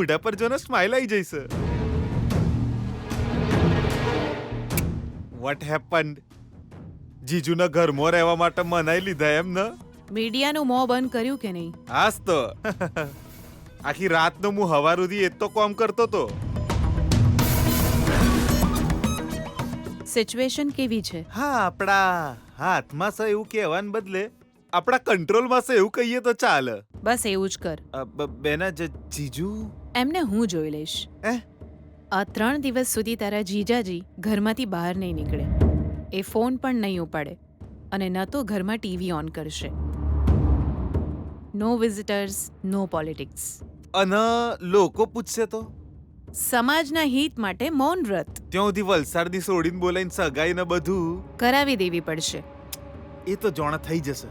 મોઢા પર જોને સ્માઈલ આવી જઈશે. Vote happened? જીજુના ઘરમાં રહેવા માટે મનાઈ લીધા એમ ને? મીડિયાનું મોં બંધ કર્યું કે નહીં? હાસ તો. આખી રાતનો હું હવાર સુધી એ જ તો કામ કરતો તો. સિચ્યુએશન કેવી છે? હા, આપણા હાથમાં છે એવું કહેવાને બદલે આપણા કંટ્રોલમાં છે એવું કહીએ તો ચાલે. બસ એવું જ કર. બેના જીજુ એમને હું જોઈ લઈશ. આ 3 દિવસ સુધી તારા જીજાજી ઘરમાંથી બહાર નહીં નીકળે. એ ફોન પણ નહીં ઉપાડે અને ન તો ઘરમાં ટીવી ઓન કરશે. નો વિઝિટર્સ, નો પોલિટિક્સ. અને લોકો પૂછશે તો? સમાજના હિત માટે મૌન વ્રત ત્યાં સુધી વલસાડની સોડીને બોલાઈને સગાઈ ને બધું કરાવી દેવી પડશે. એ તો જોણા થઈ જશે.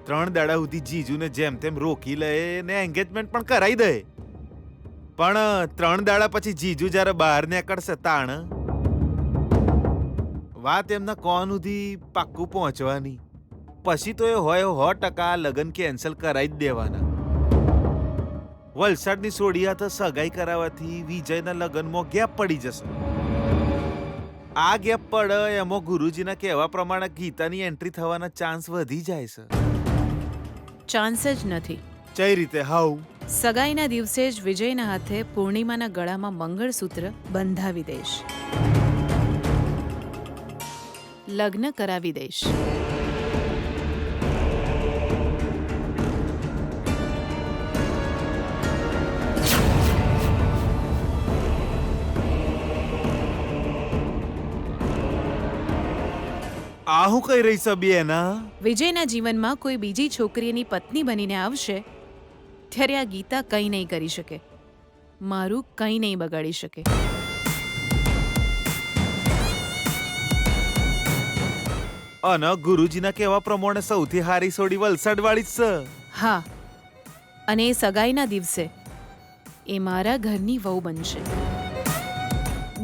3 દાડા સુધી જીજુને જેમ તેમ રોકી લે ને એન્ગેજમેન્ટ પણ કરાવી દે. પણ 3 દાડા પછી જીજુ જ્યારે બહાર નીકળશે તાણ વાત એમના કોણ સુધી પાક્કું પહોંચવાની. પછી તો એ હોય 100% લગ્ન કેન્સલ કરાવી જ દેવાના. વલસાડની સોડી હાથે સગાઈ કરાવવાથી વિજયના લગ્નમાં ગેપ પડી જશે. આ ગેપ પડે એમાં ગુરુજીના કહેવા પ્રમાણે ગીતાની એન્ટ્રી થવાના ચાન્સ વધી જાય છે. ચાન્સ જ નથી. કઈ રીતે? હાઉ? સગાઈના દિવસે જ વિજયના હાથે પૂર્ણિમાના ગળામાં મંગળસૂત્ર બંધાવી દઈશ. લગ્ન કરાવી દઈશ. આ હું કહી રહી છે બેના? વિજયના જીવનમાં કોઈ બીજી છોકરીની પત્ની બનીને આવશે ત્યારે આ ગીતા કંઈ નહીં કરી શકે. મારું કંઈ નહીં બગાડી શકે. અને ગુરુજીના કહેવા પ્રમાણે સૌથી હારી સોડી વલસાડવાળી જ છે. હા, અને એ સગાઈના દિવસે એ મારા ઘરની વહુ બનશે.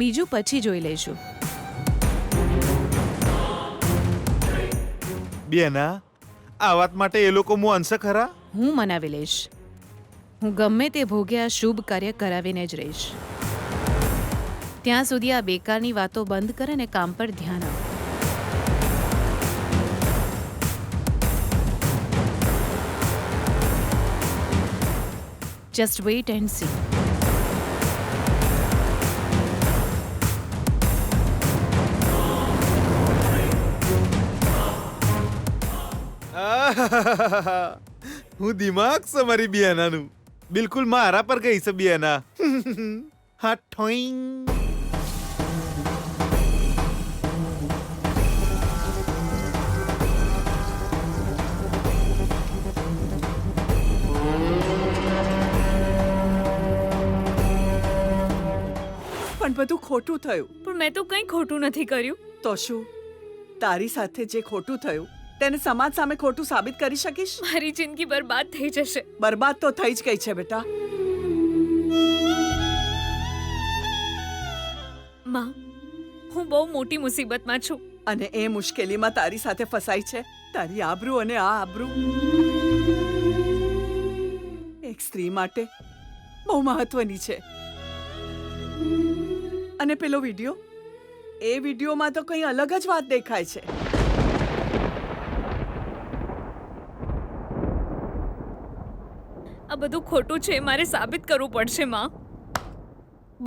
બીજું પછી જોઈ લઈશું. બેના, આ વાત માટે એ લોકો માનશે ખરા? હું મનાવી લઈશ. હું ગમે તે ભોગે આ શુભ કાર્ય કરાવીને જ રહીશ. ત્યાં સુધી આ બેકારની વાતો બંધ કરે ને કામ પર ધ્યાન આપ. Just weight and C. હું દિમાગ છે મારી બિયાનાનું. બિલકુલ મારા પર ગઈ છે બિયાના. હા, ઠોઈંગ. પણ બધું ખોટું થયું. પણ મેં તો કંઈ ખોટું નથી કર્યું. તો શું તારી સાથે જે ખોટું થયું તેને સમાજ સામે ખોટું સાબિત કરી શકીશ? મારી જિંદગી બરબાદ થઈ જશે. બરબાદ તો થઈ જ ગઈ છે બેટા. માં, હું બહુ મોટી મુસીબતમાં છું. અને એ મુશ્કેલીમાં તારી સાથે ફસાઈ છે તારી આબરૂ અને આ આબરૂ. એક સ્ત્રી માટે બહુ મહત્વની છે. અને પેલો વિડિયો, એ વિડિયોમાં તો કંઈ અલગ જ વાત દેખાય છે. આ બધું ખોટું છે. મારે સાબિત કરવું પડશે માં.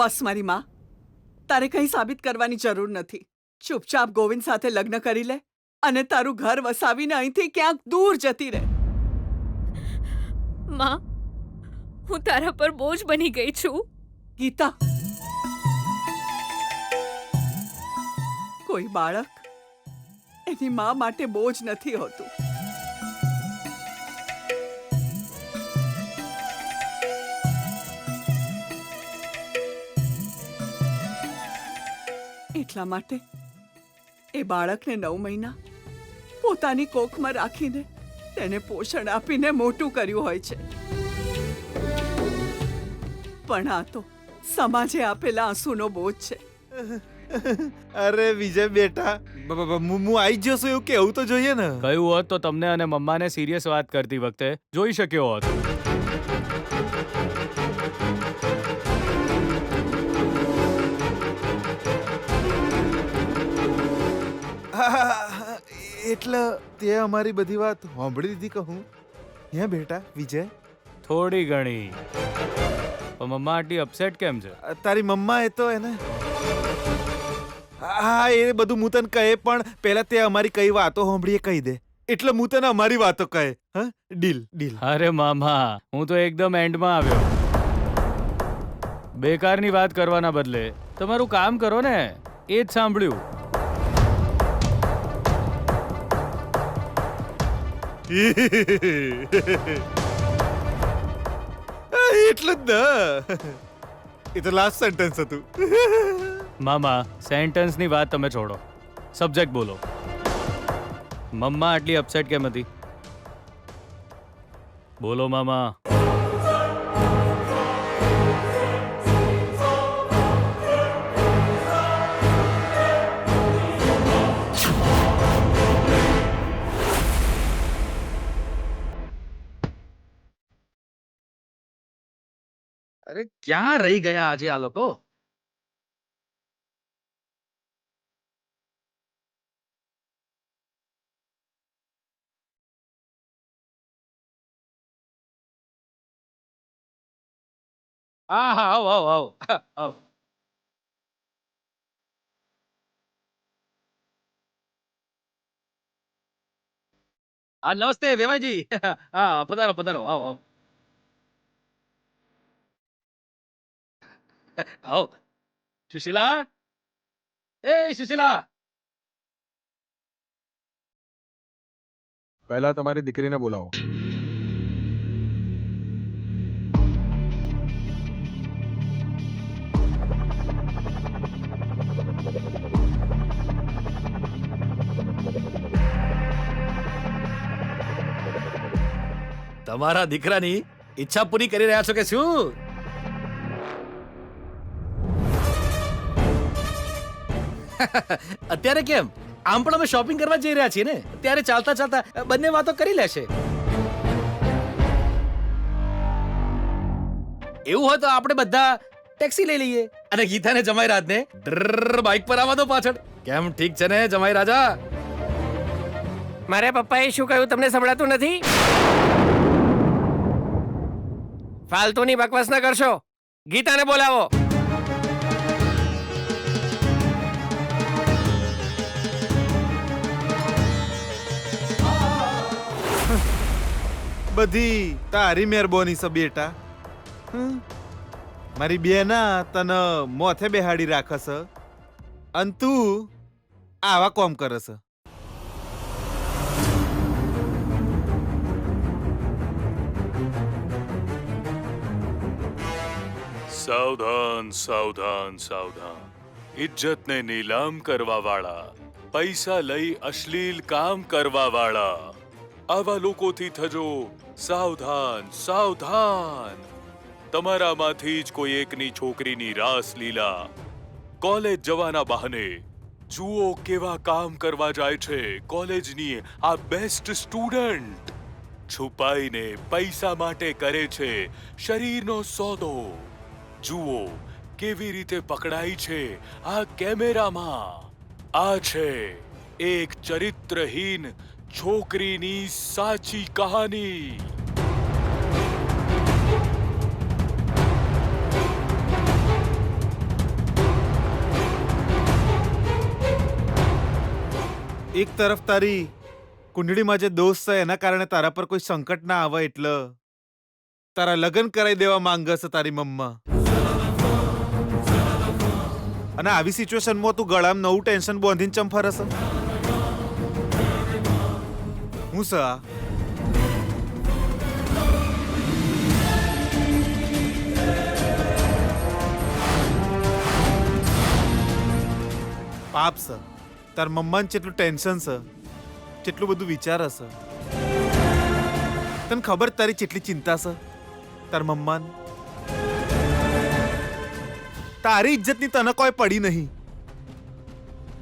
બસ મારી માં, તારે કંઈ સાબિત કરવાની જરૂર નથી. ચૂપચાપ ગોવિંદ સાથે લગ્ન કરી લે અને તારું ઘર વસાવીને અહીંથી ક્યાંક દૂર જતી રહે. માં, હું તારા પર બોજ બની ગઈ છું. ગીતા, કોઈ બાળક એની માં માટે બોજ નથી હોતું. એટલા માટે એ બાળકને 9 મહિના પોતાની કોખમાં રાખીને તેને પોષણ આપીને મોટું કર્યું હોય છે. પણ આ તો સમાજે આપેલા આંસુનો બોજ છે. અરે વિજય બેટા, હું આવી ગયો છું એવું કેવું તો જોઈએ ને. કહ્યું હોત તો તમને અને મમ્માને સિરિયસ વાત કરતી વખતે જોઈ શક્યો હોત. એટલે તે અમારી બધી વાત સાંભળી લીધી કહું હે બેટા વિજય? થોડી ઘણી. પણ મમ્મા આટલી અપસેટ કેમ છે? તારી મમ્મા એ તો એને હા એ બધું હું તને કહે પણ પહેલા તે અમારી કઈ વાતો સાંભળી એ કહી દે એટલે હું તને અમારી વાતો કહે. હા ડીલ ડીલ. અરે મામા, હું તો એકદમ એન્ડમાં આવ્યો. બેકારની વાત કરવાના બદલે તમારું કામ કરો ને, એ જ સાંભળ્યું. એટલે જ ને, એ તો લાસ્ટ સેન્ટેન્સ હતું. મામા, સેન્ટેન્સની વાત તમે છોડો, સબ્જેક્ટ બોલો. મમ્મા આટલી અપસેટ કેમ હતી? બોલો મામા. અરે ક્યાં રહી ગયા આજે આ લોકો? હા હા આવો આવો આવો આવો. હા નમસ્તે વેવાજી. હા પધારો પધારો આવો આવો આવો. સુશીલા, એ સુશીલા. પહેલા તમારી દીકરીને બોલાવો. તમારા દીકરાની ઈચ્છા પૂરી કરી રહ્યા છો કે શું? અત્યારે કેમ? આમ પણ અમે શોપિંગ કરવા જઈ રહ્યા છીએ ને, ત્યારે ચાલતા ચાલતા બંને વાતો કરી લેશે. એવું હોય તો આપણે બધા ટેક્સી લઈ લઈએ અને ગીતાને જમાઈ રાજને બાઇક પર આવવા દો પાછળ. કેમ, ઠીક છે ને જમાઈ રાજા? મારે પપ્પાએ શું કહ્યું તમને સંભળાતું નથી? ફાલતુની બકવાસ ન કરશો. ગીતાને બોલાવો. બધી તારી મહેરબાની છે બેટા. મારી બેના તને મોથે બેહાડી રાખસ અને તું આવા કોમ કરસ. સાવધાન સાવધાન સાવધાન. ઇજ્જતને નીલામ કરવા વાળા, પૈસા લઈ અશ્લીલ કામ કરવા વાળા, આવા લોકોથી થજો સાવધાન સાવધાન. તમારામાંથી જ કોઈ એકની છોકરીની રાસ લીલા કોલેજ જવાના બહાને જુઓ કેવા કામ કરવા જાય છે કોલેજની આ બેસ્ટ સ્ટુડન્ટ. છુપાઈને પૈસા માટે કરે છે શરીરનો સોદો. જુઓ કેવી રીતે પકડાઈ છે આ કેમેરામાં. આ છે એક ચરિત્રહીન છોકરીની સાચી કહાની. એક તરફ તારી કુંડળીમાં જે દોષ છે એના કારણે તારા પર કોઈ સંકટ ના આવે એટલે તારા લગ્ન કરાવી દેવા માંગસ તારી મમ્મા. અને આવી સિચ્યુએશનમાં તું ગળામાં નવું ટેન્શન બાંધીને ચમ ફરસ? હું સા પાપ છે તાર મમ્માને જેટલું ટેન્શન છે જેટલું બધું વિચાર હશે. તને ખબર તારી જેટલી ચિંતા છે તાર મમ્માને? તારી ઇજ્જતની તને કોઈ પડી નહીં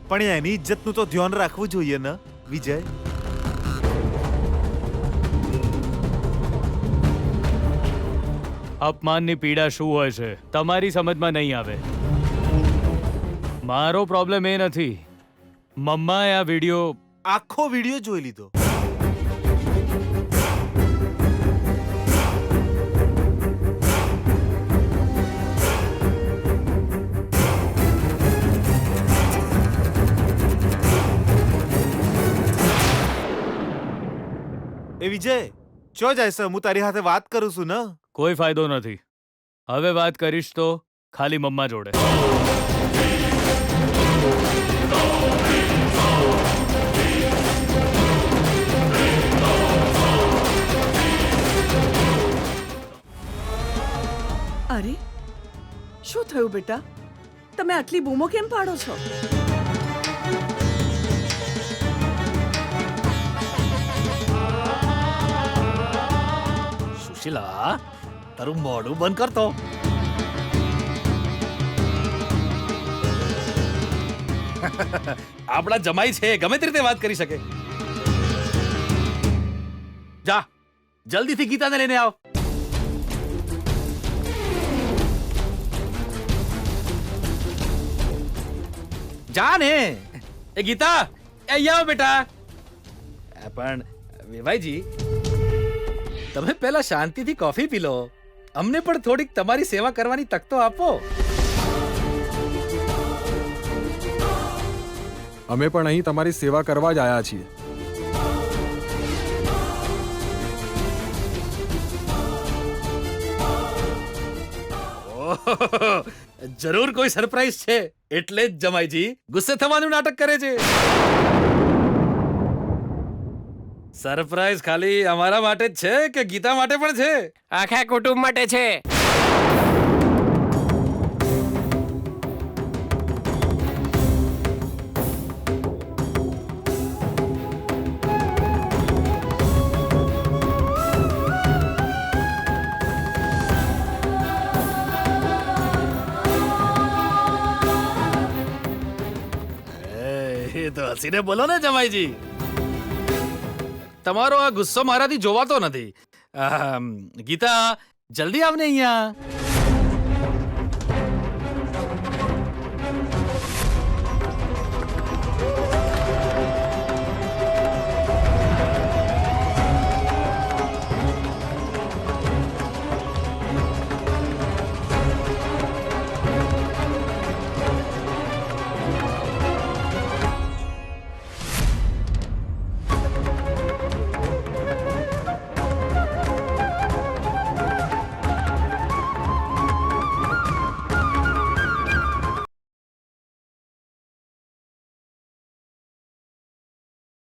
પણ એની ઇજ્જતનું તો ધ્યાન રાખવું જોઈએ ને વિજય. અપમાનની પીડા શું હોય છે તમારી સમજમાં નહીં આવે. મારો પ્રોબ્લેમ એ નથી. મમ્માએ આ વિડીયો આખો વિડીયો જોઈ લીધો. એ વિજય, ચો જાય છે? હું તારી સાથે વાત કરું છું ને. કોઈ ફાયદો નથી. હવે વાત કરીશ તો ખાલી મમ્મા જોડે. અરે શું થયું બેટા? તમે આટલી બૂમો કેમ પાડો છો? સુશીલા, તારું મોઢું બંધ કરતો. આપણા જમાઈ છે, ગમે તે રીતે વાત કરી શકે. જા, જલ્દીથી ગીતાને લઈને આવ. જા ને. એ ગીતા, એ અહીંયા આવ બેટા. પણ વેવાઈજી, તમે પહેલા શાંતિથી કોફી પી લો. અમને પણ થોડીક તમારી સેવા કરવાની તક તો આપો. અમે પણ અહીં તમારી સેવા કરવા જ આવ્યા છીએ. ઓહો, જરૂર કોઈ સરપ્રાઈઝ છે, એટલે જ જમાઈજી ગુસ્સે થવાનું નાટક કરે છે. સરપ્રાઈઝ ખાલી અમારા માટે જ છે કે ગીતા માટે પણ છે? આખા કુટુંબ માટે છે. એ તો હસીને બોલો ને જમાઈજી. તમારો આ ગુસ્સો મારાથી જોવાતો નથી. ગીતા, જલ્દી આવને અહીંયા.